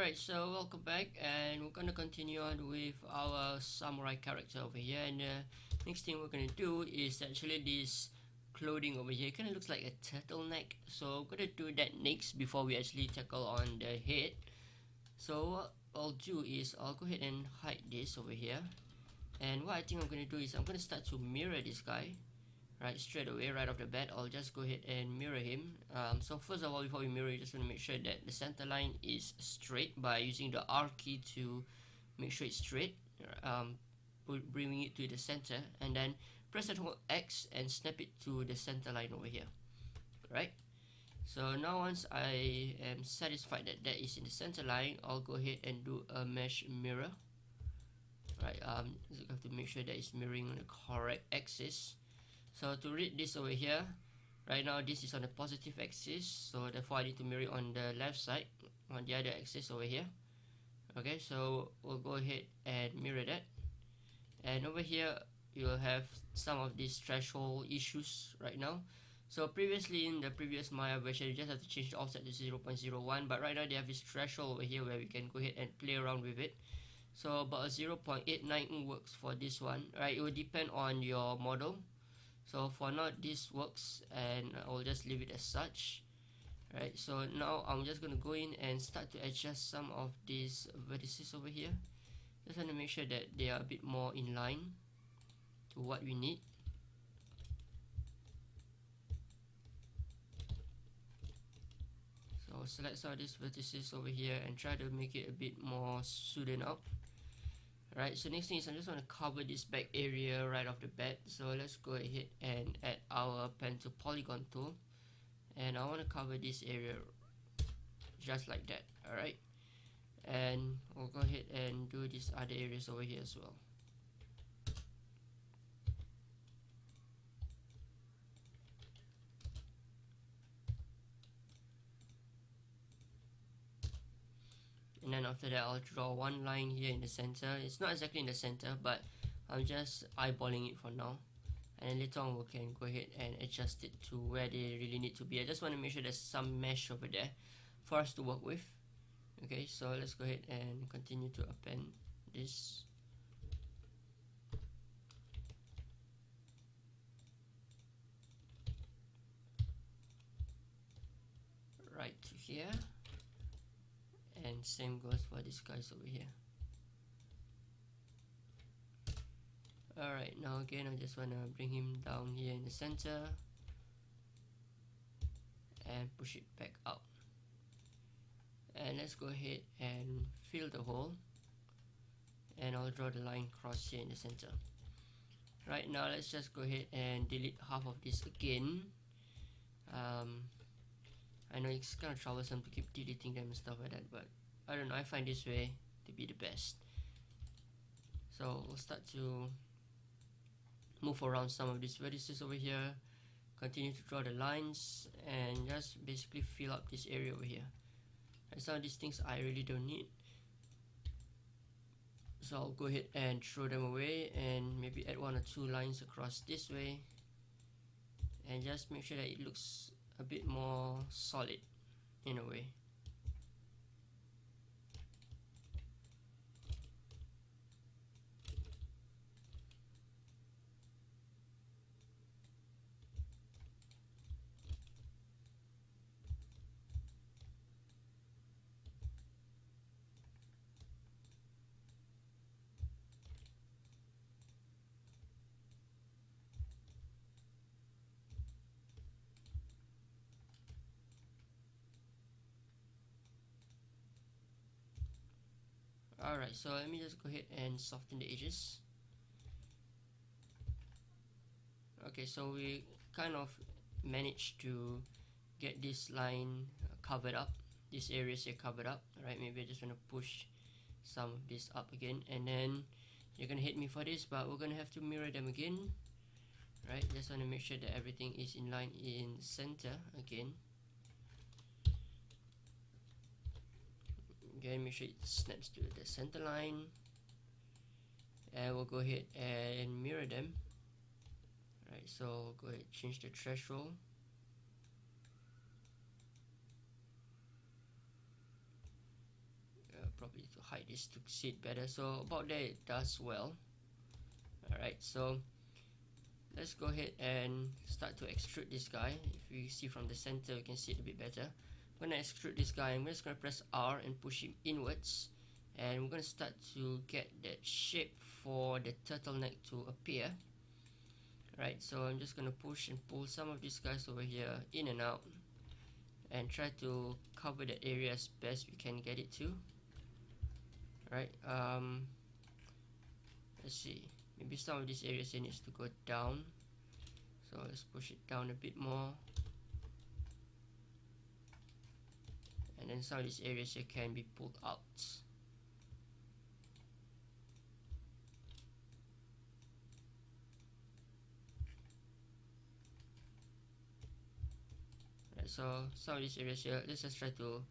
Alright, so welcome back, and we're gonna continue on with our samurai character over here. And next thing we're gonna do is actually this clothing over here. It kind of looks like a turtleneck, so we're gonna do that next before we actually tackle on the head. So what I'll do is I'll go ahead and hide this over here, and what I think I'm gonna do is I'm gonna start to mirror this guy. Right, straight away, right off the bat, I'll just go ahead and mirror him. So first of all, before we mirror, you just want to make sure that the center line is straight by using the R key to make sure it's straight, bringing it to the center, and then press and hold X and snap it to the center line over here. Right, so now once I am satisfied that that is in the center line, I'll go ahead and do a mesh mirror. Right, you have to make sure that it's mirroring on the correct axis. So to read this over here, right now this is on the positive axis, so therefore I need to mirror it on the left side, on the other axis over here. Okay, so we'll go ahead and mirror that. And over here, you'll have some of these threshold issues right now. So previously in the previous Maya version, you just have to change the offset to 0.01, but right now they have this threshold over here where we can go ahead and play around with it. So about a 0.89 works for this one, right? It will depend on your model. So for now this works, and I'll just leave it as such. Right, so now I'm just going to go in and start to adjust some of these vertices over here. Just want to make sure that they are a bit more in line to what we need. So I'll select some of these vertices over here and try to make it a bit more smoothed out. Right, so next thing is I just want to cover this back area right off the bat. So let's go ahead and add our pen to polygon tool, and I want to cover this area just like that. Alright, and we'll go ahead and do these other areas over here as well. And then after that, I'll draw one line here in the center. It's not exactly in the center, but I'm just eyeballing it for now, and later on we can go ahead and adjust it to where they really need to be. I just want to make sure there's some mesh over there for us to work with. Okay, so let's go ahead and continue to append this. Right to here, and same goes for these guys over here. Alright, now again I just want to bring him down here in the center and push it back out. And let's go ahead and fill the hole, and I'll draw the line cross here in the center. Right, now let's just go ahead and delete half of this again. I know it's kind of troublesome to keep deleting them and stuff like that, but I don't know, I find this way to be the best. So we'll start to move around some of these vertices over here, continue to draw the lines, and just basically fill up this area over here. And some of these things I really don't need, so I'll go ahead and throw them away, and maybe add one or two lines across this way, and just make sure that it looks a bit more solid in a way. Alright, so let me just go ahead and soften the edges. Okay, so we kind of managed to get this line covered up, these areas here covered up. Right, maybe I just want to push some of this up again, and then you're gonna hate me for this, but we're gonna have to mirror them again. Right, just want to make sure that everything is in line in center again. Again, make sure it snaps to the center line, and we'll go ahead and mirror them. Right, so go ahead, change the threshold. probably to hide this to see it better. So about there it does well. Alright, so let's go ahead and start to extrude this guy. If you see from the center, you can see it a bit better. I'm gonna extrude this guy. I'm just gonna press R and push him inwards, and we're gonna start to get that shape for the turtleneck to appear. Right, so I'm just gonna push and pull some of these guys over here in and out, and try to cover that area as best we can get it to. Right, let's see, maybe some of these areas here needs to go down, so let's push it down a bit more, and then some of these areas here can be pulled out. Right, so some of these areas here, let's just try to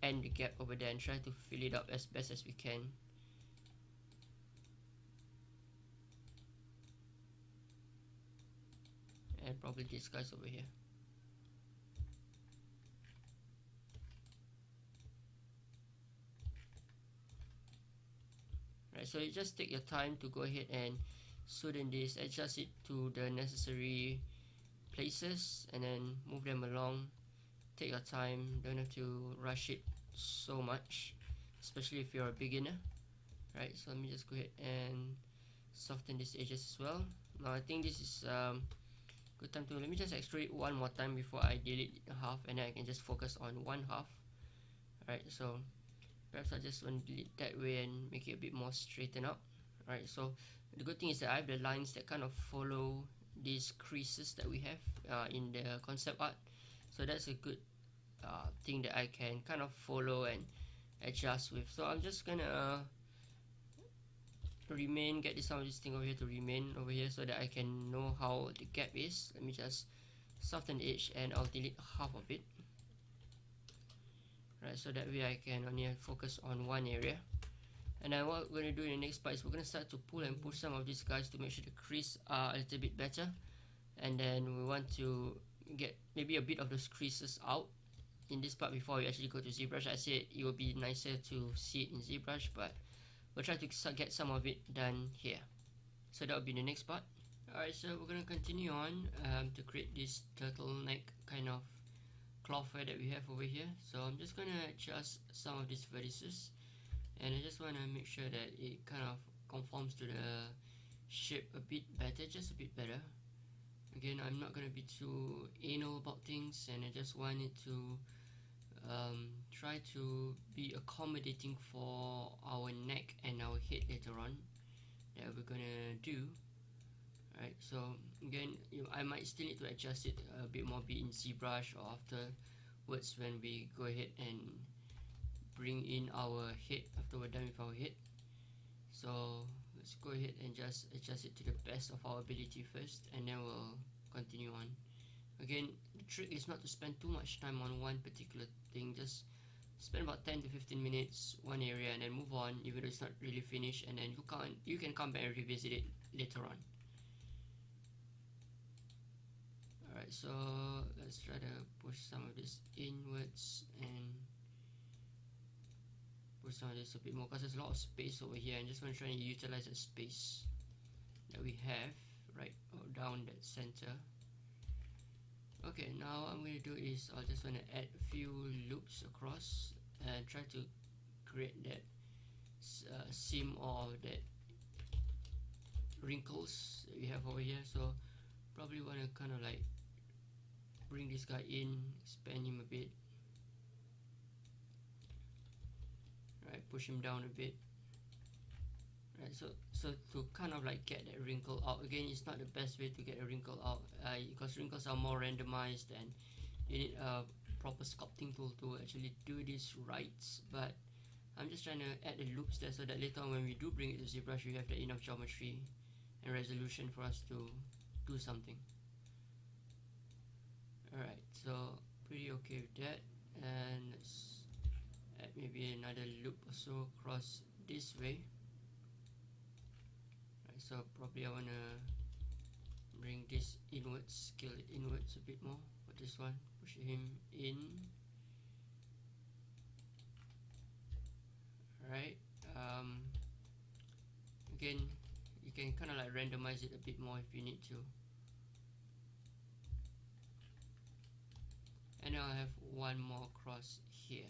end the gap over there and try to fill it up as best as we can. And probably these guys over here. Right, so you just take your time to go ahead and smoothen this, adjust it to the necessary places, and then move them along. Take your time, don't have to rush it so much, especially if you're a beginner. Right, so let me just go ahead and soften these edges as well. Now I think this is good time to, let me just extrude it one more time before I delete half, and then I can just focus on one half. Right, so perhaps I just want to delete that way and make it a bit more straightened out. Right, so the good thing is that I have the lines that kind of follow these creases that we have in the concept art, so that's a good thing that I can kind of follow and adjust with. So I'm just gonna get some of this thing over here to remain over here so that I can know how the gap is. Let me just soften the edge, and I'll delete half of it. Right, so that way I can only focus on one area. And then what we're going to do in the next part is we're going to start to pull and push some of these guys to make sure the crease are a little bit better. And then we want to get maybe a bit of those creases out in this part before we actually go to ZBrush. I said it would be nicer to see it in ZBrush, but we'll try to get some of it done here. So that will be the next part. Alright, so we're going to continue on to create this turtleneck kind of cloth that we have over here. So I'm just going to adjust some of these vertices, and I just want to make sure that it kind of conforms to the shape a bit better, just a bit better. Again, I'm not going to be too anal about things, and I just want it to try to be accommodating for our neck and our head later on that we're going to do. Right, so again, I might still need to adjust it a bit more, be in ZBrush or afterwards when we go ahead and bring in our head after we're done with our head. So let's go ahead and just adjust it to the best of our ability first, and then we'll continue on. Again, the trick is not to spend too much time on one particular thing. Just spend about 10 to 15 minutes one area and then move on, even though it's not really finished, and then you can come back and revisit it later on. Alright, so let's try to push some of this inwards and push some of this a bit more, because there's a lot of space over here, and just want to try and utilize the space that we have right down that center. Okay, now what I'm going to do is I'll just want to add a few loops across and try to create that seam or that wrinkles that we have over here. So probably want to kind of like bring this guy in, expand him a bit, right, push him down a bit, right, so to kind of like get that wrinkle out. Again, it's not the best way to get a wrinkle out because wrinkles are more randomized, and you need a proper sculpting tool to actually do this right. But I'm just trying to add the loops there so that later on when we do bring it to ZBrush, we have the enough geometry and resolution for us to do something. Alright, so pretty okay with that, and let's add maybe another loop or so across this way. Right, so probably I want to bring this inwards, scale it inwards a bit more for this one, push him in. right? Again, you can kind of like randomize it a bit more if you need to. And now I have one more cross here.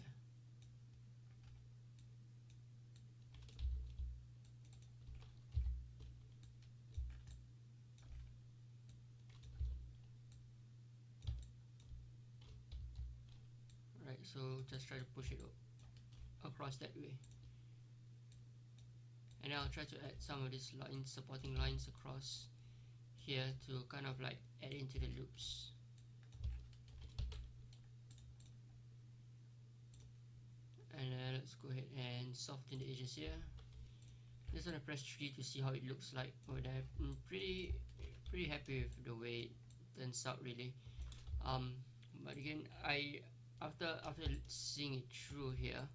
Right, so just try to push it across that way. And I'll try to add some of these lines, supporting lines across here to kind of like add into the loops. And let's go ahead and soften the edges here. Just want to press 3 to see how it looks like over there. I'm pretty happy with the way it turns out, really. But again, after seeing it through here,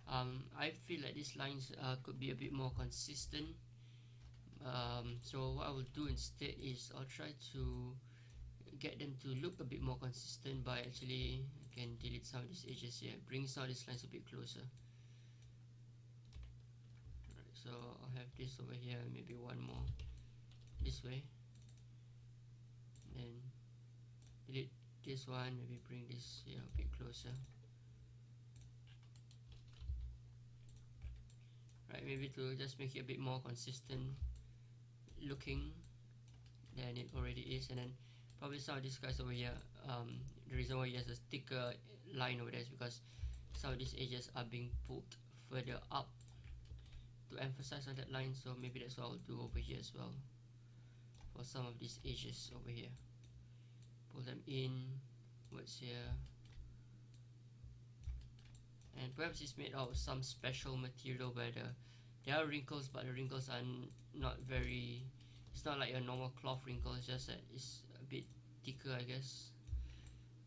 I feel like these lines could be a bit more consistent. So what I will do instead is I'll try to get them to look a bit more consistent by actually, I can delete some of these edges here, bring some of these lines a bit closer. Right, so I'll have this over here, maybe one more this way, then delete this one, maybe bring this here a bit closer. Right, maybe to just make it a bit more consistent looking than it already is. And then probably some of these guys over here, the reason why he has a thicker line over there is because some of these edges are being pulled further up to emphasize on that line. So maybe that's what I'll do over here as well for some of these edges over here. Pull them inwards here, and perhaps it's made out of some special material where there are wrinkles, but the wrinkles are not very, it's not like a normal cloth wrinkle, it's just that it's a bit thicker, I guess.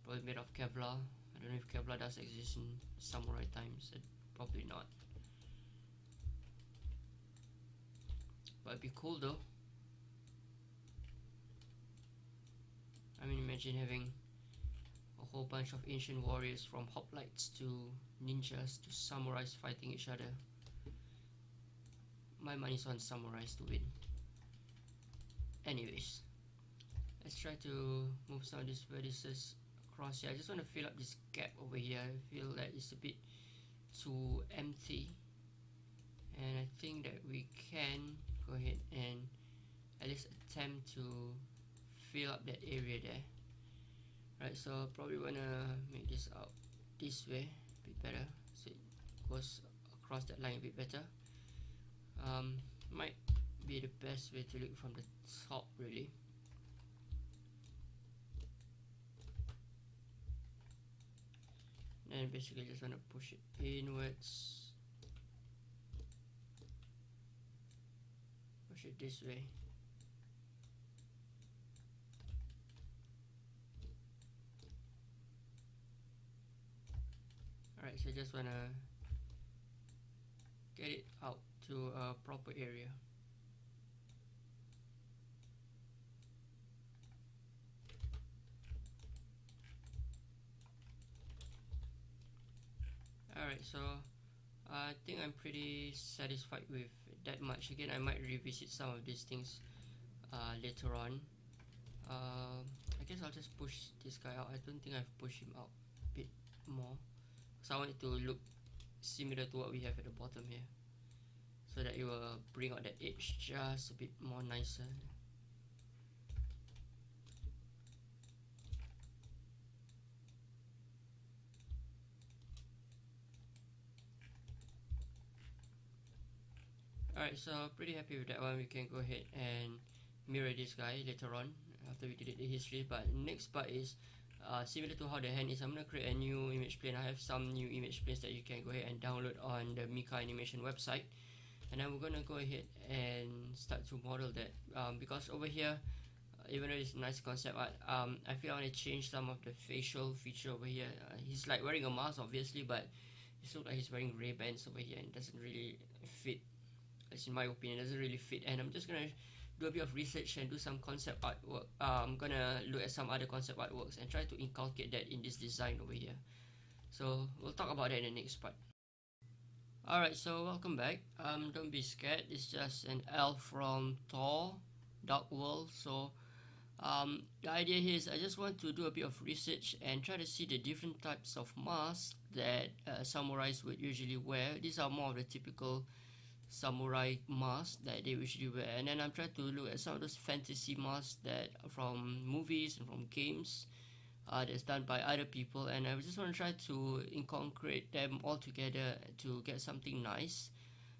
Probably made of Kevlar. I don't know if Kevlar does exist in samurai times, probably not, but it'd be cool though. I mean, imagine having a whole bunch of ancient warriors, from hoplites to ninjas to samurais, fighting each other. My money's on samurais to win. Anyways, let's try to move some of these vertices across here. I just want to fill up this gap over here. I feel that it's a bit too empty, and I think that we can go ahead and at least attempt to fill up that area there. Right, so probably wanna make this out this way a bit better, so it goes across that line a bit better. Might be the best way to look from the top, really. And basically just want to push it inwards, push it this way. Alright, so just want to get it out to a proper area. Alright, so I think I'm pretty satisfied with that much. Again, I might revisit some of these things later on. I guess I'll just push this guy out. I don't think I've pushed him out a bit more, because I want it to look similar to what we have at the bottom here, so that it will bring out that edge just a bit more nicer. Alright, so pretty happy with that one. We can go ahead and mirror this guy later on after we delete the history. But next part is similar to how the hand is. I'm going to create a new image plane. I have some new image planes that you can go ahead and download on the Mika animation website, and then we're going to go ahead and start to model that, because over here, even though it's nice concept art, I feel I want to change some of the facial feature over here. He's like wearing a mask, obviously, but it looks like he's wearing Ray-Bans over here, and it doesn't really fit. As in my opinion, it doesn't really fit. And I'm just gonna do a bit of research and do some concept artwork. I'm gonna look at some other concept artworks and try to inculcate that in this design over here. So we'll talk about that in the next part. Alright, so welcome back. Don't be scared. It's just an elf from Thor, Dark World. So the idea here is I just want to do a bit of research and try to see the different types of masks that samurais would usually wear. These are more of the typical samurai masks that they usually wear, and then I'm trying to look at some of those fantasy masks that are from movies and from games that's done by other people, and I just want to try to incorporate them all together to get something nice.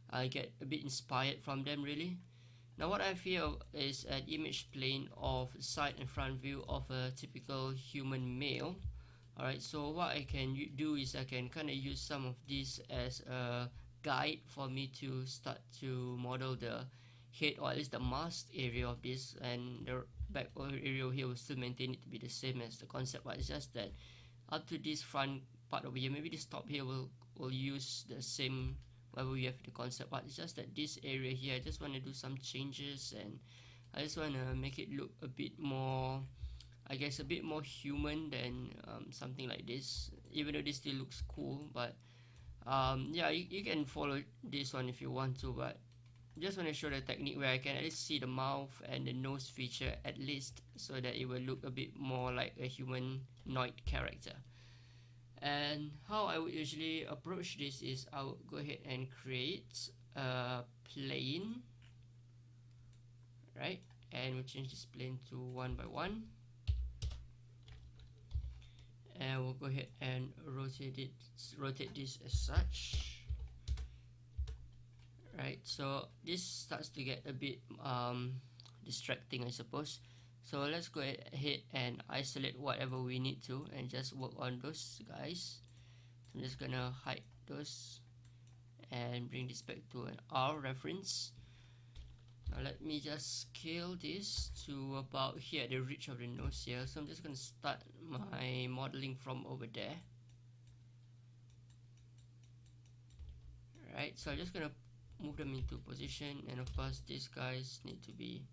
I get a bit inspired from them really. Now what I feel is an image plane of side and front view of a typical human male. Alright, so what I can do is I can kind of use some of this as a guide for me to start to model the head, or at least the mask area of this, and the back area here will still maintain it to be the same as the concept, but it's just that up to this front part over here, maybe this top here will use the same whatever we have the concept art. It's just that this area here I just want to do some changes, and I just want to make it look a bit more, I guess, a bit more human than something like this, even though this still looks cool. But yeah, you can follow this one if you want to, but just want to show the technique where I can at least see the mouth and the nose feature at least, so that it will look a bit more like a humanoid character. And how I would usually approach this is I would go ahead and create a plane, right? And we'll change this plane to 1 by 1, and we'll go ahead and rotate this as such. Right, so this starts to get a bit distracting, I suppose. So let's go ahead and isolate whatever we need to and just work on those guys. So I'm just gonna hide those and bring this back to an R reference. Now let me just scale this to about here, the ridge of the nose here. So I'm just gonna start my modeling from over there. Right, so I'm just gonna move them into position, and of course these guys need to be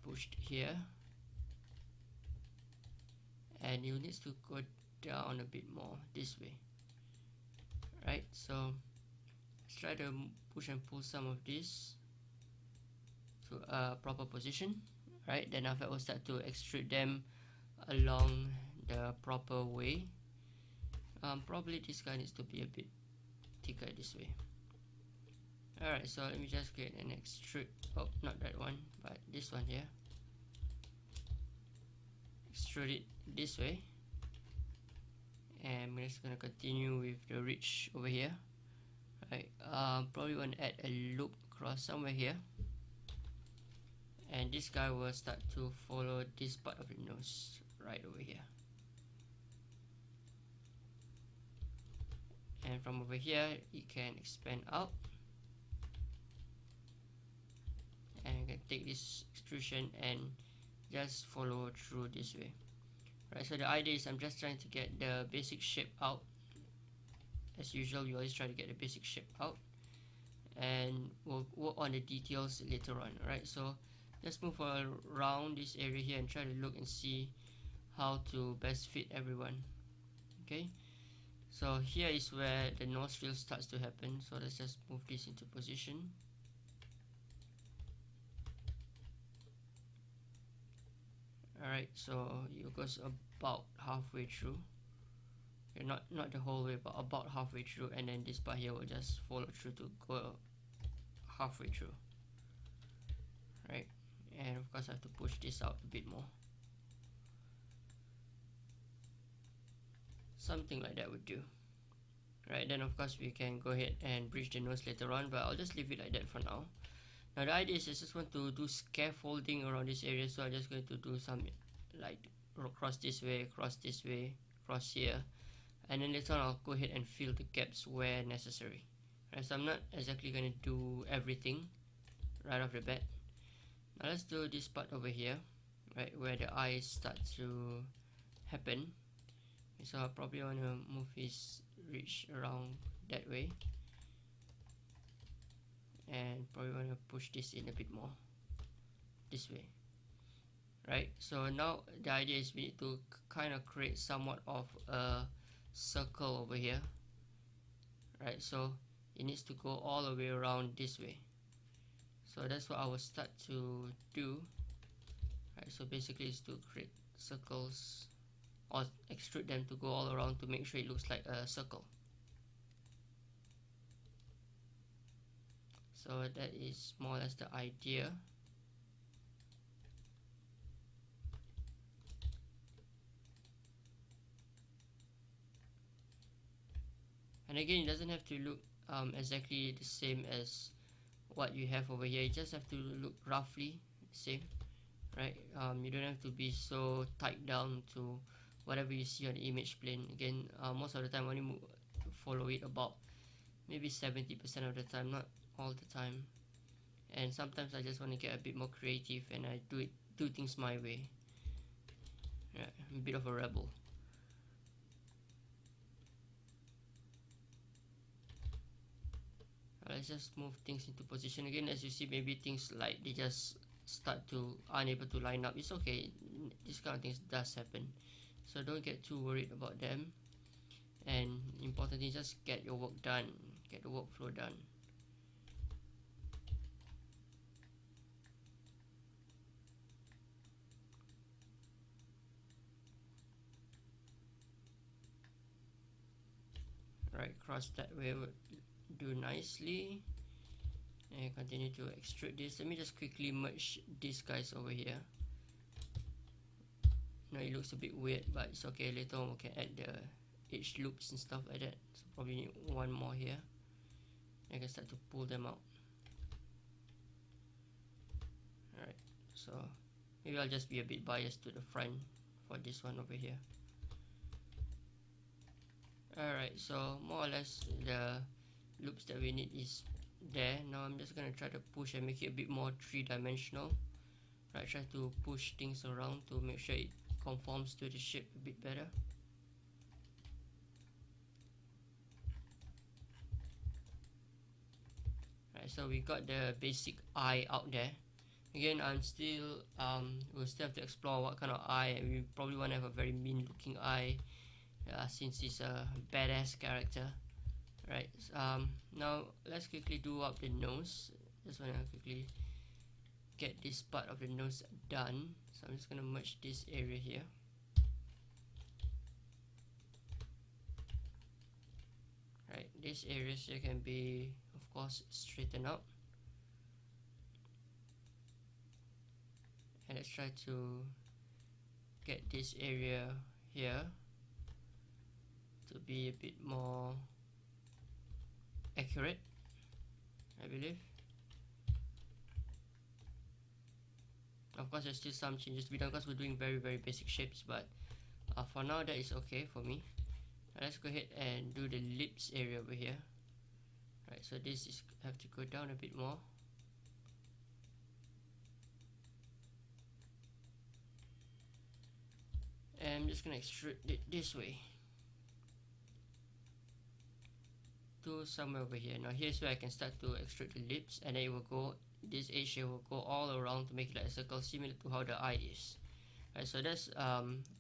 pushed here, and you need to go down a bit more this way. Right, so let's try to push and pull some of this to a proper position. Right, then after we'll start to extrude them along the proper way. Probably this guy needs to be a bit thicker this way. Alright, so let me just get an extrude, oh, not that one, but this one here. Extrude it this way, and I'm just gonna continue with the ridge over here. Right, probably want to add a loop across somewhere here, and this guy will start to follow this part of the nose right over here. And from over here, it can expand out. And I can take this extrusion and just follow through this way. Right, so the idea is I'm just trying to get the basic shape out. As usual, you always try to get the basic shape out, and we'll work on the details later on. Alright, so let's move around this area here and try to look and see how to best fit everyone. Okay, so here is where the nostril starts to happen, so let's just move this into position. Alright, so it goes about halfway through. Okay, not the whole way, but about halfway through, and then this part here will just follow through to go halfway through. Right, and of course I have to push this out a bit more. Something like that would do. Right, then of course we can go ahead and bridge the nose later on, but I'll just leave it like that for now. Now the idea is I just want to do scaffolding around this area, so I'm just going to do some like cross this way, cross this way, cross here, and then later on I'll go ahead and fill the gaps where necessary. Right, so I'm not exactly going to do everything right off the bat. Now let's do this part over here, right, where the eyes start to happen. So I probably want to move his reach around that way, and probably want to push this in a bit more this way. Right, so now the idea is we need to kind of create somewhat of a circle over here. Right, so it needs to go all the way around this way. So that's what I will start to do. Right, so basically it's to create circles or extrude them to go all around to make sure it looks like a circle. So that is more or less the idea. And again, it doesn't have to look exactly the same as what you have over here. You just have to look roughly the same, right? You don't have to be so tied down to whatever you see on the image plane. Again, most of the time I only follow it about maybe 70% of the time, not all the time. And sometimes I just want to get a bit more creative and I do things my way. Yeah, I'm a bit of a rebel. Let's just move things into position again. As you see, maybe things like they just start to unable to line up. It's okay, this kind of things does happen, so don't get too worried about them. And importantly, just get your work done, get the workflow done. Right, cross that way would do nicely. And continue to extrude this. Let me just quickly merge these guys over here. Now it looks a bit weird, but it's okay. Later on we can add the edge loops and stuff like that. So probably need one more here. I can start to pull them out. Alright, so maybe I'll just be a bit biased to the front for this one over here. Alright, so more or less the loops that we need is there. Now I'm just gonna try to push and make it a bit more three-dimensional. Right, try to push things around to make sure it conforms to the shape a bit better. Right, so we got the basic eye out there. Again, we'll still have to explore what kind of eye, and we probably want to have a very mean looking eye, since he's a badass character. Right, now let's quickly do up the nose. Just want to quickly get this part of the nose done. So I'm just going to merge this area here. Right, these areas here can be, of course, straightened out. And let's try to get this area here to be a bit more accurate, I believe. Of course, there's still some changes to be done because we're doing very basic shapes, but for now that is okay for me. Let's go ahead and do the lips area over here. Right, so this is have to go down a bit more. And I'm just gonna extrude it this way to somewhere over here. Now here's where I can start to extrude the lips, and then it will go, this edge here will go all around to make it like a circle, similar to how the eye is. Right, so that's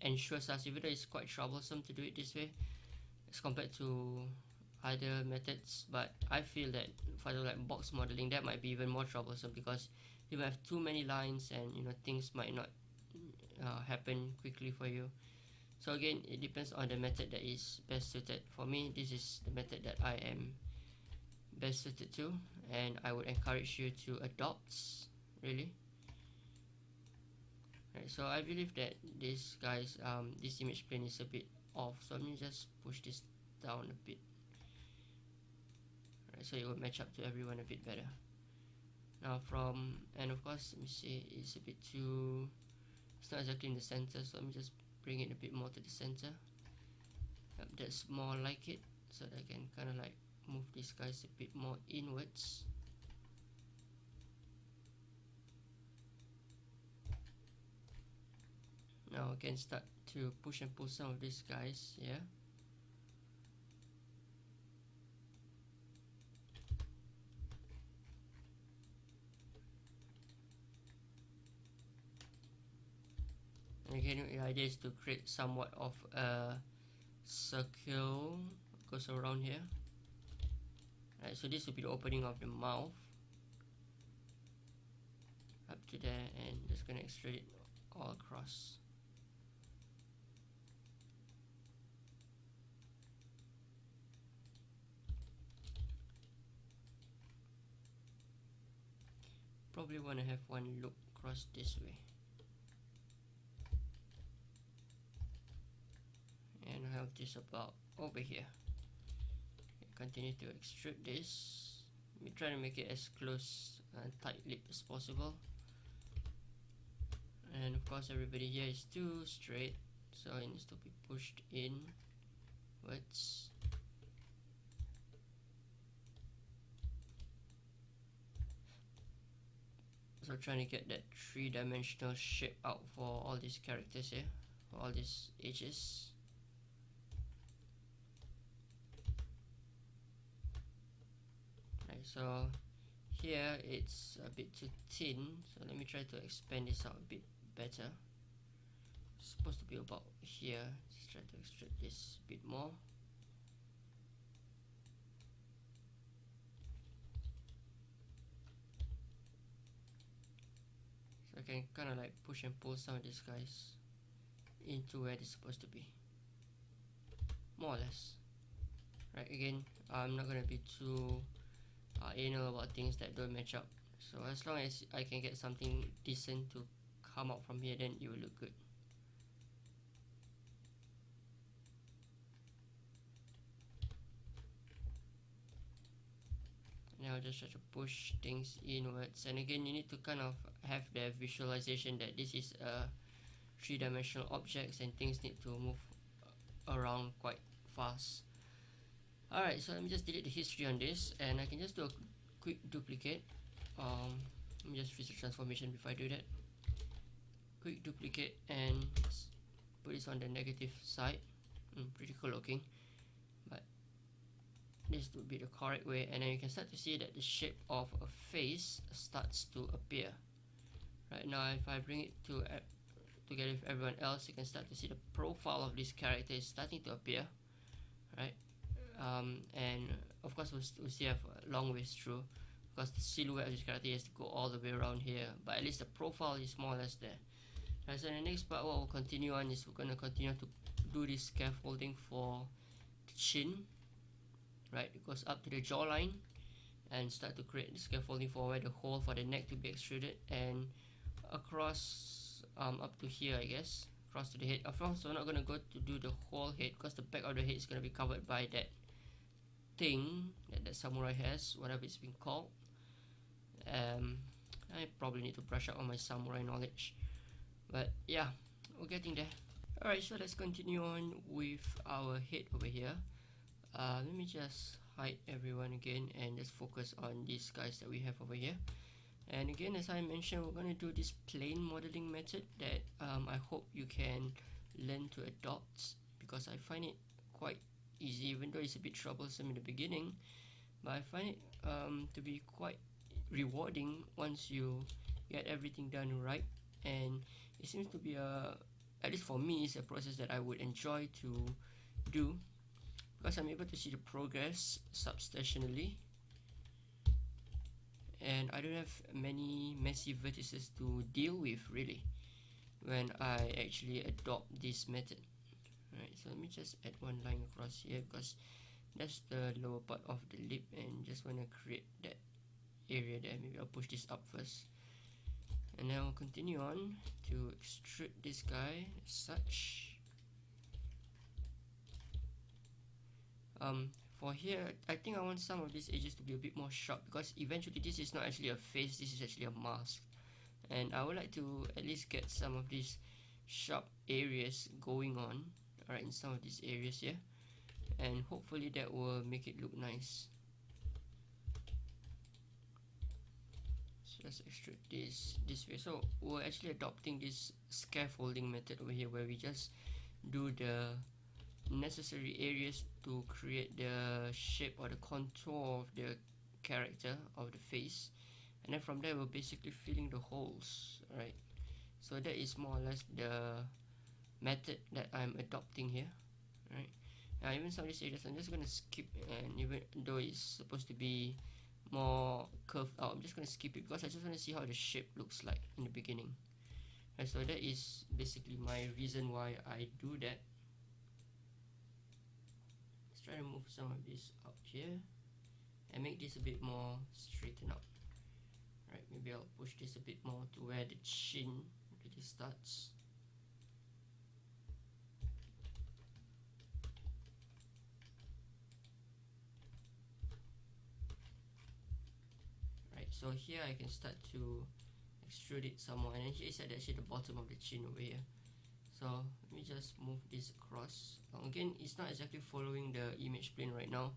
ensures us, even though it's quite troublesome to do it this way as compared to other methods, but I feel that for like box modeling, that might be even more troublesome because you have too many lines and things might not happen quickly for you. So again, it depends on the method that is best suited. For me, this is the method that I am best suited to, and I would encourage you to adopt, really. Right, so I believe that this guy's this image plane is a bit off, so let me just push this down a bit. Right, so it will match up to everyone a bit better. Now and of course, let me see, it's a bit too, it's not exactly in the center, so let me just bring it a bit more to the center. Yep, that's more like it, so that I can kind of like move these guys a bit more inwards. Now I can start to push and pull some of these guys here. And again, the idea is to create somewhat of a circle goes around here. Right, so this will be the opening of the mouth up to there, and just gonna extrude it all across. Probably want to have one loop across this way, and I have this about over here. Continue to extrude this. We try to make it as close and tight-lipped as possible. And of course, everybody here is too straight, so it needs to be pushed inwards. So trying to get that three-dimensional shape out for all these characters here, for all these edges. Right, so here it's a bit too thin, so let me try to expand this out a bit better. It's supposed to be about here. Just try to extrude this a bit more. So I can kind of like push and pull some of these guys into where they're supposed to be, more or less. Right, again, I'm not gonna be too anal about things that don't match up. So as long as I can get something decent to come out from here, then it will look good. Now just try to push things inwards, and again you need to kind of have the visualization that this is a three-dimensional objects and things need to move around quite fast. Alright, so let me just delete the history on this, and I can just do a quick duplicate. Let me just freeze the transformation before I do that. Quick duplicate and put this on the negative side. Pretty cool looking, but this would be the correct way, and then you can start to see that the shape of a face starts to appear. Right now, if I bring it to together with everyone else, you can start to see the profile of this character is starting to appear, right? And of course we'll still have a long ways through, because the silhouette of this character has to go all the way around here, but at least the profile is more or less there. Right, so in the next part what we'll continue on is we're going to continue to do this scaffolding for the chin. Right, it goes up to the jawline and start to create the scaffolding for where the hole for the neck to be extruded, and across up to here, I guess, across to the head. Of course we're not going to go to do the whole head, because the back of the head is going to be covered by that thing that the samurai has, whatever it's been called. I probably need to brush up on my samurai knowledge, but yeah, we're getting there. Alright, so let's continue on with our head over here. Let me just hide everyone again and just focus on these guys that we have over here. And again, as I mentioned, we're going to do this plane modeling method that I hope you can learn to adopt, because I find it quite easy, even though it's a bit troublesome in the beginning, but I find it to be quite rewarding once you get everything done right. And it seems to be at least for me, it's a process that I would enjoy to do, because I'm able to see the progress substantially, and I don't have many messy vertices to deal with really when I actually adopt this method. Right, so let me just add one line across here, because that's the lower part of the lip, and just want to create that area there. Maybe I'll push this up first, and then I'll continue on to extrude this guy as such. For here, I think I want some of these edges to be a bit more sharp, because eventually this is not actually a face, this is actually a mask, and I would like to at least get some of these sharp areas going on, alright, in some of these areas here, and hopefully that will make it look nice. So let's extrude this way. So we're actually adopting this scaffolding method over here, where we just do the necessary areas to create the shape or the contour of the character of the face, and then from there we're basically filling the holes. Right, so that is more or less the method that I'm adopting here. Right, Even some of these areas I'm just gonna skip, and even though it's supposed to be more curved out, I'm just gonna skip it because I just want to see how the shape looks like in the beginning. And so that is basically my reason why I do that. Let's try to move some of this out here and make this a bit more straightened out. Right, maybe I'll push this a bit more to where the chin really starts. Right, so here I can start to extrude it somewhere, and then here is actually the bottom of the chin over here. So let me just move this across. Again, it's not exactly following the image plane right now,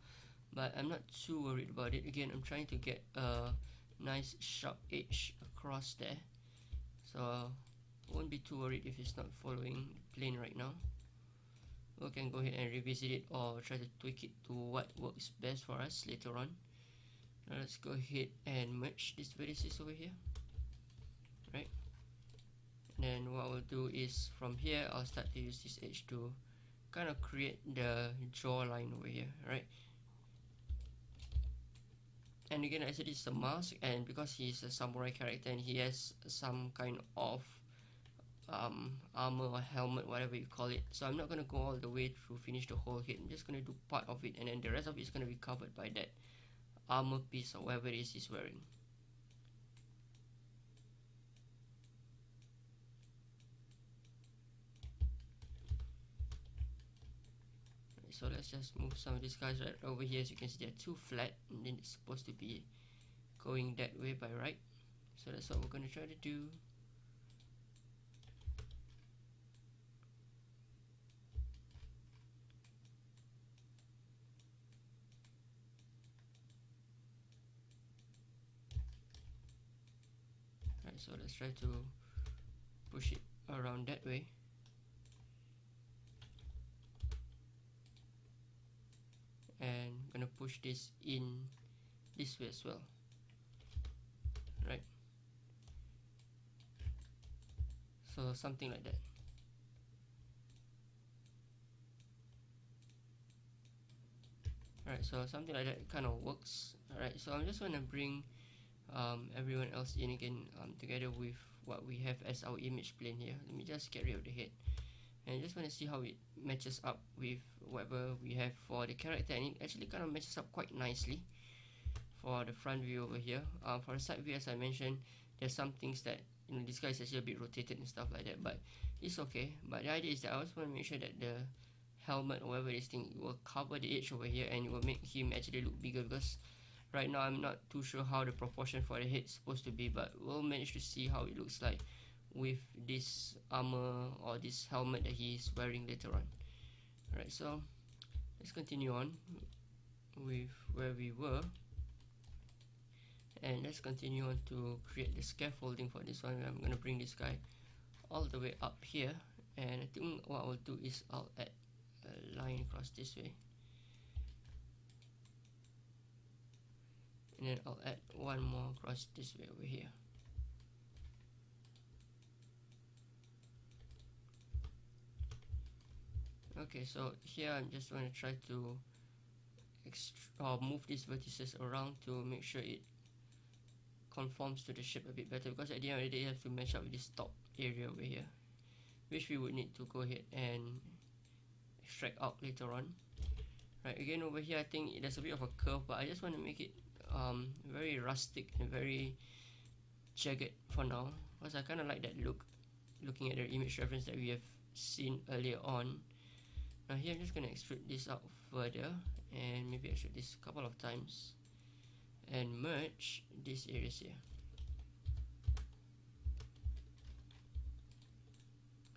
but I'm not too worried about it. Again, I'm trying to get a nice sharp edge across there, so won't be too worried if it's not following the plane right now. We can go ahead and revisit it or try to tweak it to what works best for us later on. Now let's go ahead and merge these vertices over here. Right, and then what I'll do is from here I'll start to use this edge to kind of create the jawline over here. Right, and again, I said it's a mask, and because he's a samurai character and he has some kind of armor or helmet, whatever you call it, so I'm not going to go all the way through finish the whole head. I'm just going to do part of it, and then the rest of it is going to be covered by that armor piece or whatever it is he's wearing. So let's just move some of these guys right over here. As you can see, they're too flat, and then it's supposed to be going that way by right. So that's what we're going to try to do. Right, so let's try to push it around that way. And I'm gonna push this in this way as well. Right, so something like that. Alright, so something like that kind of works. Alright, so I'm just gonna bring everyone else in again, together with what we have as our image plane here. Let me just get rid of the head, and I just want to see how it matches up with whatever we have for the character, and it actually kind of matches up quite nicely for the front view over here. For the side view, as I mentioned, there's some things that, you know, this guy is actually a bit rotated and stuff like that, but it's okay. But the idea is that I also want to make sure that the helmet or whatever this thing will cover the edge over here, and it will make him actually look bigger, because right now I'm not too sure how the proportion for the head is supposed to be, but we'll manage to see how it looks like with this armor or this helmet that he's wearing later on. Alright, so let's continue on with where we were, and let's continue on to create the scaffolding for this one. I'm gonna bring this guy all the way up here, and I think what I'll do is I'll add a line across this way, and then I'll add one more across this way over here. Okay, so here I'm just going to try to move these vertices around to make sure it conforms to the shape a bit better, because at the end of the day you have to match up with this top area over here, which we would need to go ahead and extract out later on. Right, again over here I think there's a bit of a curve, but I just want to make it very rustic and very jagged for now, because I kind of like that look, looking at the image reference that we have seen earlier on. Now here I'm just going to extrude this out further, and maybe extrude this a couple of times and merge these areas here.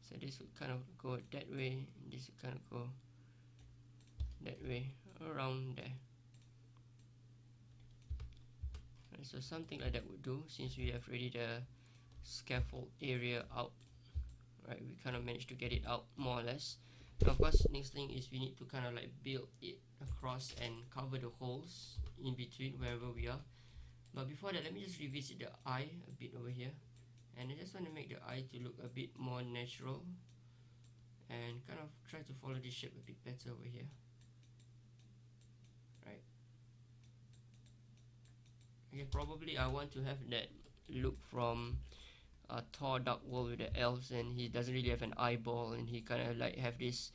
So this would kind of go that way, and this would kind of go that way, around there. Right, so something like that would do, since we have already the scaffold area out. Right, we kind of managed to get it out more or less. Now, of course, next thing is we need to kind of like build it across and cover the holes in between wherever we are. But before that, let me just revisit the eye a bit over here, and I just want to make the eye to look a bit more natural, and kind of try to follow this shape a bit better over here. Okay, probably I want to have that look from Thor Dark World with the elves, and he doesn't really have an eyeball, and he kind of like have this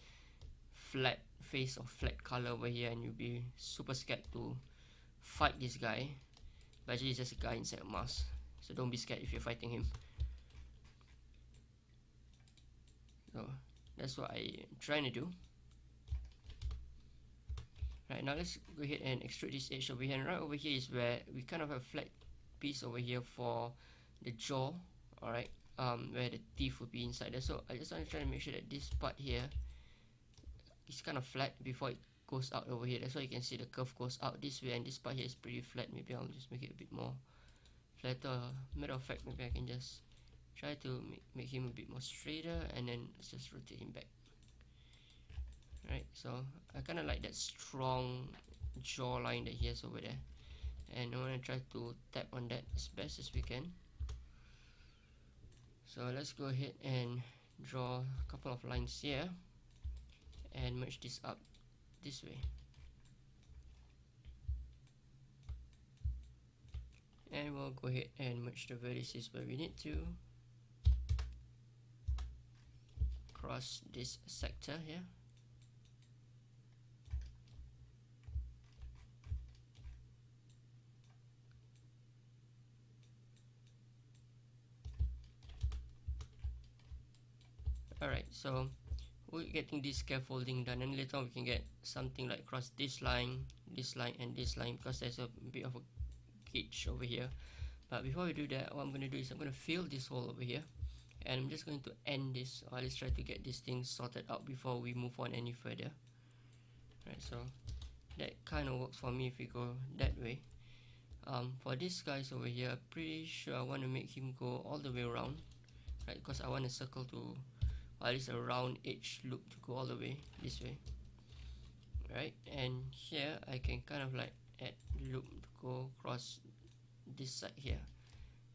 flat face or flat color over here, and you'll be super scared to fight this guy. But actually, he's just a guy inside a mask, so don't be scared if you're fighting him. So that's what I'm trying to do. Right, now let's go ahead and extrude this edge over here, and right over here is where we kind of have a flat piece over here for the jaw. Alright, where the teeth will be inside there. So I just want to try to make sure that this part here is kind of flat before it goes out over here. That's why you can see the curve goes out this way, and this part here is pretty flat. Maybe I'll just make it a bit more flatter. Matter of fact, maybe I can just try to make him a bit more straighter, and then let's just rotate him back. Right, so I kind of like that strong jawline that he has over there, and I want to try to tap on that as best as we can. So let's go ahead and draw a couple of lines here and merge this up this way. And we'll go ahead and merge the vertices where we need to. Cross this sector here. Alright, so we're getting this scaffolding done, and later on we can get something like across this line, and this line, because there's a bit of a gauge over here. But before we do that, what I'm going to do is I'm going to fill this hole over here, and I'm just going to end this, or let's try to get this thing sorted out before we move on any further. Right, so that kind of works for me if we go that way. For these guys over here, I'm pretty sure I want to make him go all the way around, right, because I want a circle to, or at least a round edge loop to go all the way this way. Right, and here I can kind of like add loop to go across this side here,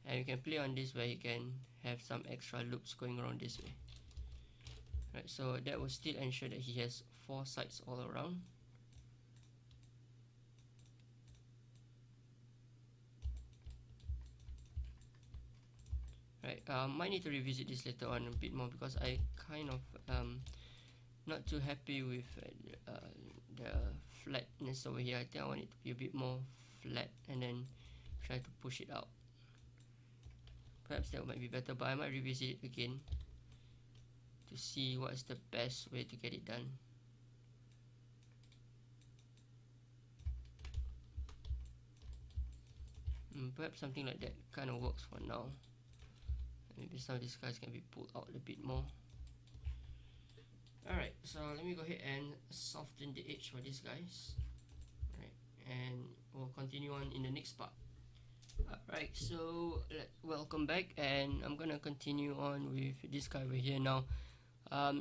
and you can play on this where you can have some extra loops going around this way. Right, so that will still ensure that he has 4 sides all around. Right, might need to revisit this later on a bit more, because I kind of not too happy with the flatness over here. I think I want it to be a bit more flat, and then try to push it out. Perhaps that might be better, but I might revisit it again to see what is the best way to get it done. Perhaps something like that kind of works for now. Maybe some of these guys can be pulled out a bit more. Alright, so let me go ahead and soften the edge for these guys. Alright, and we'll continue on in the next part. Alright, so welcome back, and I'm gonna continue on with this guy over here now.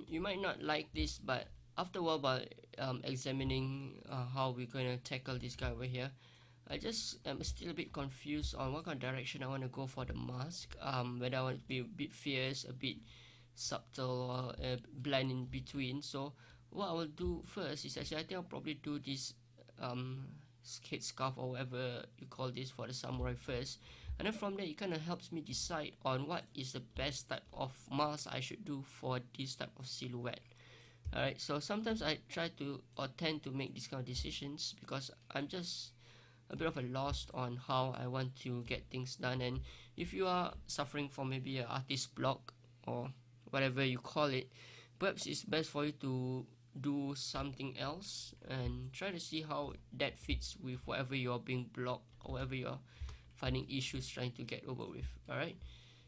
You might not like this, but after a while, by examining how we're gonna tackle this guy over here, I just am still a bit confused on what kind of direction I want to go for the mask. Whether I want it to be a bit fierce, a bit subtle, or blend in between. So what I will do first is actually, I think I'll probably do this head scarf or whatever you call this for the samurai first, and then from there it kind of helps me decide on what is the best type of mask I should do for this type of silhouette. Alright, so sometimes I try to, or tend to, make these kind of decisions because I'm just a bit of a lost on how I want to get things done. And if you are suffering from maybe an artist block or whatever you call it, perhaps it's best for you to do something else and try to see how that fits with whatever you're being blocked or whatever you're finding issues trying to get over with. Alright,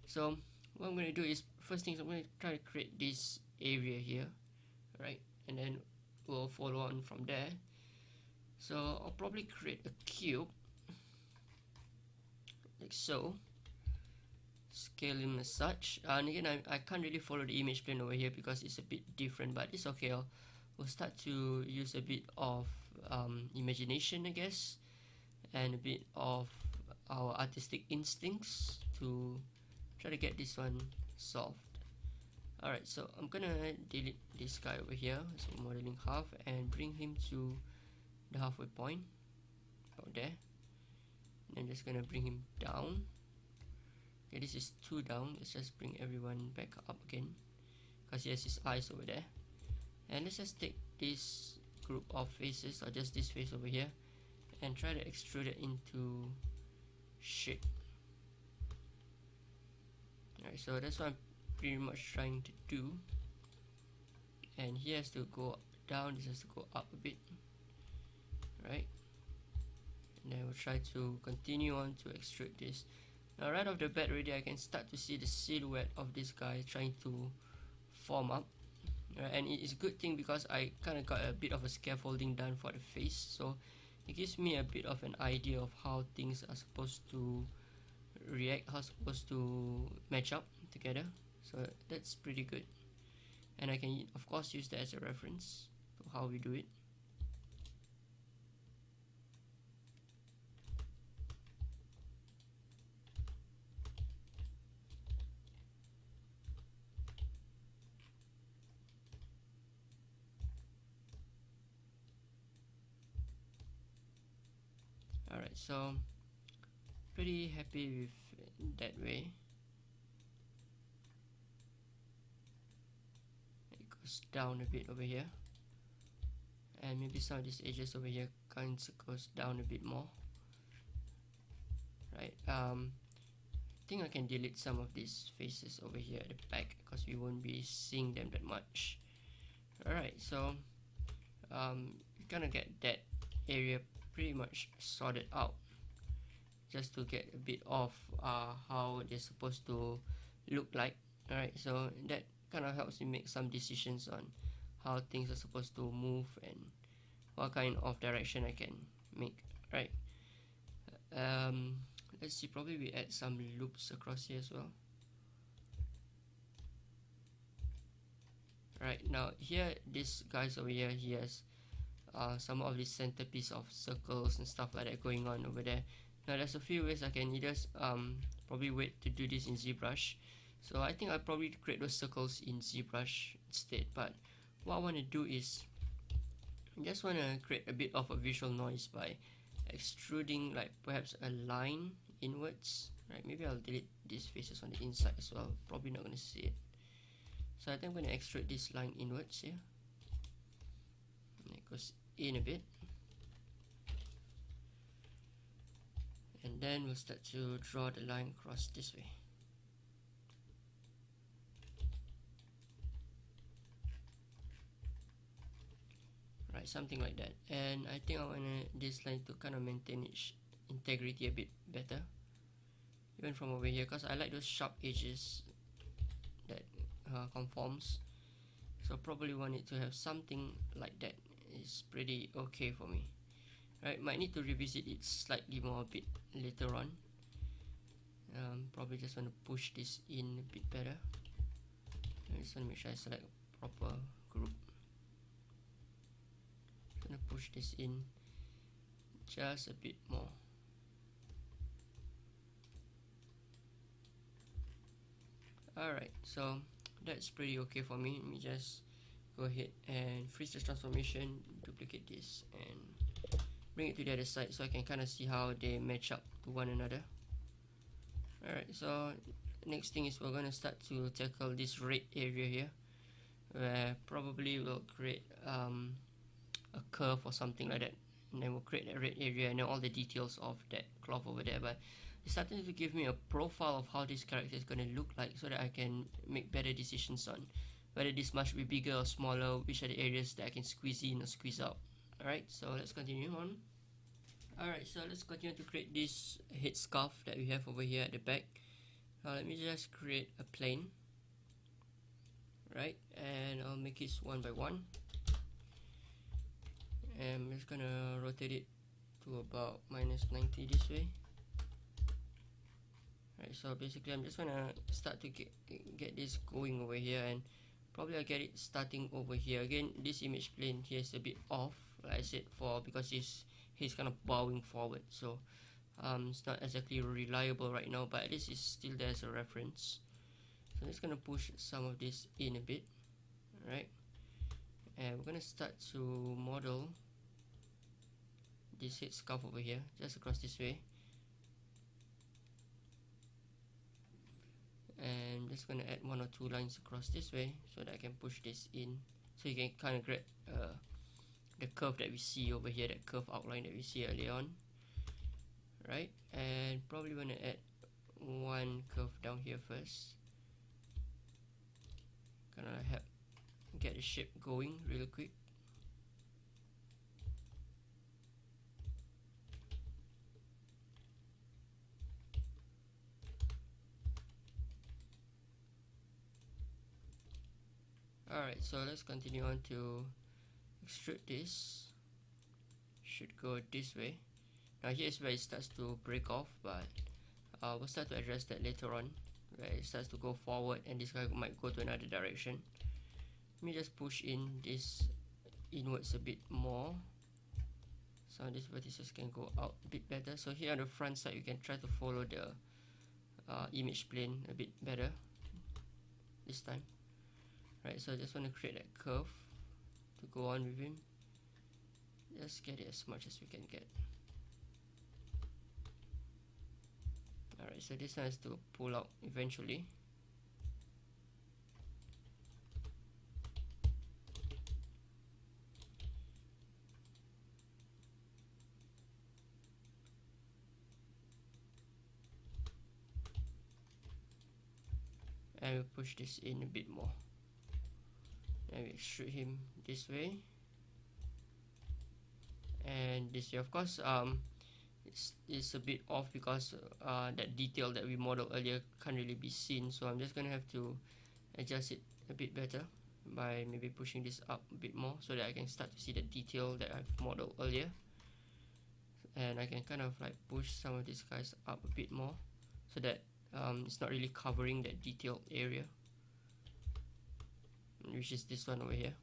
so what I'm going to do is, first things, I'm going to try to create this area here, right, and then we'll follow on from there. So I'll probably create a cube like so, scale him as such, and again I can't really follow the image plane over here because it's a bit different, but it's okay. We'll start to use a bit of imagination, I guess, and a bit of our artistic instincts to try to get this one solved. Alright, so I'm gonna delete this guy over here, so modeling half, and bring him to the halfway point about there. And I'm just gonna bring him down. Okay, this is 2 down. Let's just bring everyone back up again, because he has his eyes over there. And let's just take this group of faces, or just this face over here, and try to extrude it into shape. Alright, so that's what I'm pretty much trying to do. And he has to go down, this has to go up a bit. Right? And then we'll try to continue on to extrude this. Now right off the bat already I can start to see the silhouette of this guy trying to form up. And it's a good thing because I kind of got a bit of a scaffolding done for the face, so it gives me a bit of an idea of how things are supposed to react, how supposed to match up together. So that's pretty good, and I can of course use that as a reference to how we do it. Alright, so pretty happy with that way. It goes down a bit over here, and maybe some of these edges over here kind of goes down a bit more. Right, I think I can delete some of these faces over here at the back because we won't be seeing them that much. Alright, so you kind of get that area pretty much sorted out, just to get a bit of how they're supposed to look like. Alright, so that kind of helps me make some decisions on how things are supposed to move and what kind of direction I can make. Right, let's see, probably we add some loops across here as well. Right, now here this guy's over here, he has some of this centerpiece of circles and stuff like that going on over there. Now there's a few ways I can either probably wait to do this in ZBrush. So I think I'll probably create those circles in ZBrush instead, but what I want to do is I just want to create a bit of a visual noise by extruding like perhaps a line inwards. Right, maybe I'll delete these faces on the inside as well, probably not going to see it. So I think I'm going to extrude this line inwards here. And it goes in a bit, and then we'll start to draw the line across this way. Right, something like that. And I think I want this line to kind of maintain its integrity a bit better, even from over here, because I like those sharp edges that conforms. So probably want it to have something like that. Is pretty okay for me. Right, might need to revisit it slightly more a bit later on. Probably just want to push this in a bit better. I just want to make sure I select a proper group. I'm gonna push this in just a bit more. Alright, so that's pretty okay for me. Let me just go ahead and freeze this transformation, duplicate this, and bring it to the other side so I can kind of see how they match up to one another. Alright, so next thing is we're going to start to tackle this red area here, where probably we'll create a curve or something like that, and then we'll create a red area and then all the details of that cloth over there. But it's starting to give me a profile of how this character is going to look like, so that I can make better decisions on whether this must be bigger or smaller, which are the areas that I can squeeze in or squeeze out. Alright, so let's continue on. Alright, so let's continue to create this head scarf that we have over here at the back. Let me just create a plane. Right, and I'll make it 1 by 1. And I'm just gonna rotate it to about -90 this way. Right, so basically I'm just gonna start to get this going over here, and probably I'll get it starting over here. Again, this image plane here is a bit off, like I said, because he's kind of bowing forward, so it's not exactly reliable right now, but at least it's still there as a reference. So I'm just gonna push some of this in a bit, right? And we're gonna start to model this head scarf over here, just across this way. and I'm just gonna add 1 or 2 lines across this way so that I can push this in, so you can kind of grab the curve that we see over here, that curve outline that we see earlier on, right? And probably want to add 1 curve down here first, kind of help get the shape going real quick. Alright, so let's continue on to extrude this. Should go this way. Now here's where it starts to break off, but we'll start to address that later on, where it starts to go forward and this guy might go to another direction. Let me just push in this inwards a bit more, so these vertices can go out a bit better. So here on the front side, you can try to follow the image plane a bit better this time. Right, so I just want to create that curve to go on with him. Just get it as much as we can get. Alright, so this one has to pull out eventually. And we'll push this in a bit more. And we extrude him this way. And this way, of course, it's a bit off because that detail that we modeled earlier can't really be seen. So I'm just gonna have to adjust it a bit better by maybe pushing this up a bit more so that I can start to see the detail that I've modeled earlier. And I can kind of like push some of these guys up a bit more so that it's not really covering that detailed area, which is this one over here.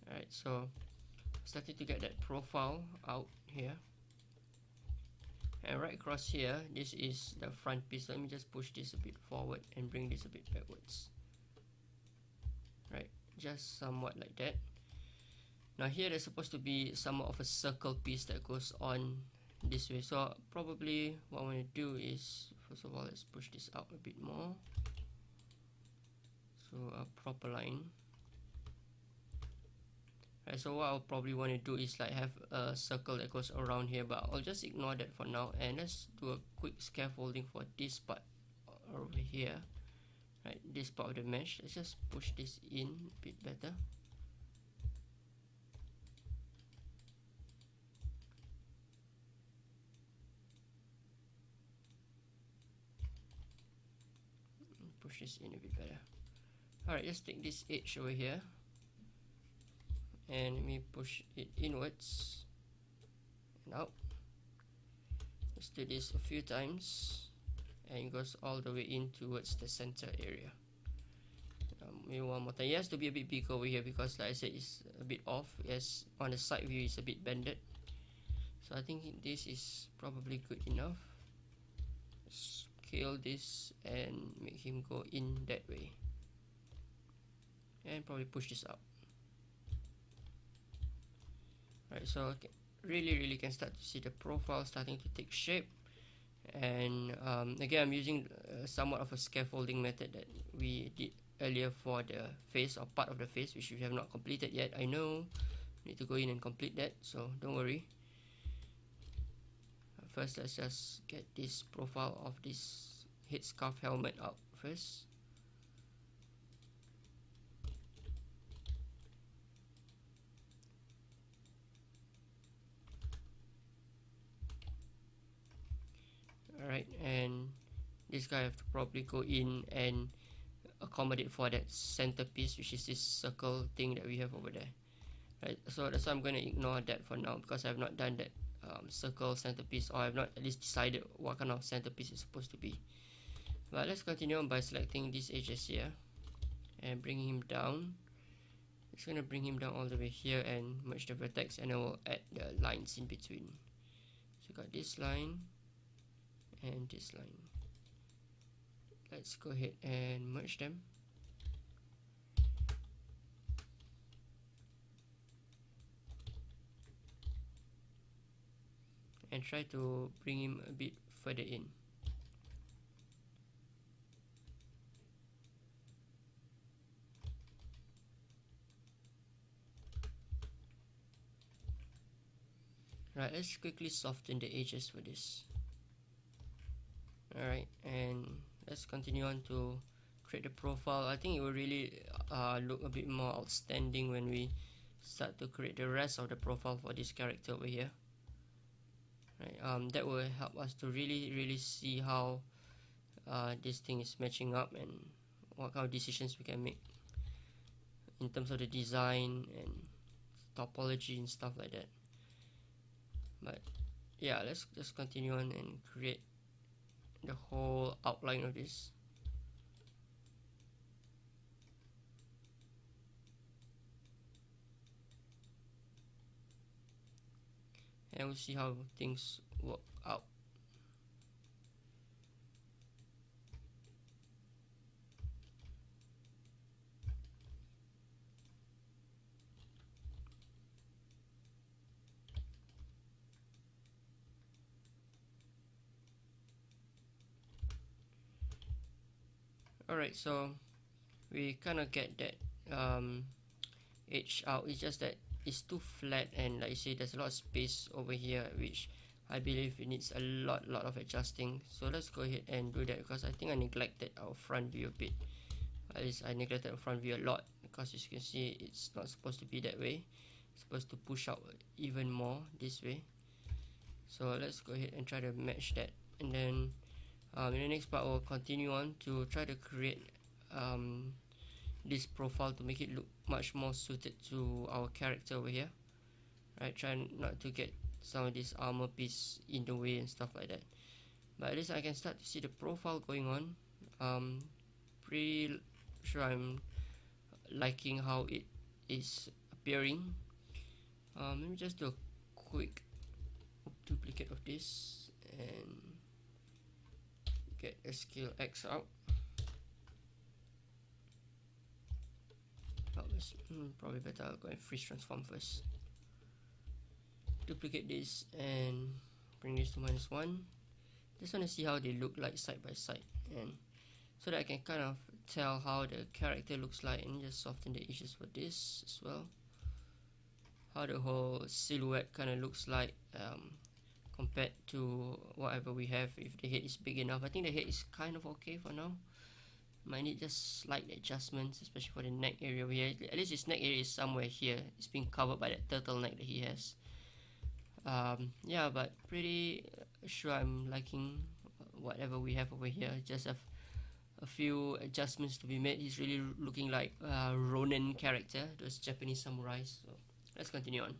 Alright, so starting to get that profile out here. And right across here, this is the front piece. Let me just push this a bit forward and bring this a bit backwards. Right, just somewhat like that. Now here there's supposed to be somewhat of a circle piece that goes on this way. So probably what I want to do is, first of all, let's push this out a bit more. So a proper line. Right, so what I'll probably want to do is like have a circle that goes around here, but I'll just ignore that for now, and let's do a quick scaffolding for this part over here. Right, this part of the mesh, let's just push this in a bit better. Push this in a bit better. Alright, let's take this edge over here and let me push it inwards and out. Let's do this a few times and it goes all the way in towards the center area. Maybe one more time. It has to be a bit bigger over here because, like I said, it's a bit off. Yes, on the side view it's a bit bended. So I think this is probably good enough. Scale this and make him go in that way. And probably push this up. Right, so okay, really can start to see the profile starting to take shape. And again, I'm using somewhat of a scaffolding method that we did earlier for the face, or part of the face, which we have not completed yet. I know, need to go in and complete that, so don't worry. First, let's just get this profile of this headscarf helmet out first. Alright, and this guy have to probably go in and accommodate for that centerpiece, which is this circle thing that we have over there. Right, so that's why I'm going to ignore that for now, because I have not done that circle centerpiece, or I have not at least decided what kind of centerpiece it's supposed to be. But let's continue on by selecting these edges here and bringing him down. It's going to bring him down all the way here and merge the vertex, and then we'll add the lines in between. So we got this line and this line. Let's go ahead and merge them. And try to bring him a bit further in. Right, let's quickly soften the edges for this. Alright, and let's continue on to create the profile. I think it will really look a bit more outstanding when we start to create the rest of the profile for this character over here. Right, that will help us to really see how this thing is matching up and what kind of decisions we can make in terms of the design and topology and stuff like that. But yeah, let's just continue on and create the whole outline of this. And we'll see how things work out. Alright, so we kind of get that edge out. It's just that it's too flat, and like you say, there's a lot of space over here, which I believe it needs a lot of adjusting. So let's go ahead and do that, because I think I neglected our front view a bit. At least I neglected the front view a lot, because as you can see, it's not supposed to be that way. It's supposed to push out even more this way. So let's go ahead and try to match that, and then in the next part we'll continue on to try to create this profile to make it look much more suited to our character over here. Right, try not to get some of this armor piece in the way and stuff like that. But at least I can start to see the profile going on. Pretty sure I'm liking how it is appearing. Let me just do a quick duplicate of this and get a scale X out. Probably better I'll go and freeze transform first. Duplicate this and bring this to -1. Just want to see how they look like side by side, and so that I can kind of tell how the character looks like, and just soften the edges for this as well. How the whole silhouette kind of looks like compared to whatever we have. If the head is big enough, I think the head is kind of okay for now. Might need just slight adjustments, especially for the neck area over here. At least his neck area is somewhere here. It's being covered by that turtleneck that he has. Yeah, but pretty sure I'm liking whatever we have over here. Just have a few adjustments to be made. He's really looking like a Ronin character, those Japanese samurais. So let's continue on.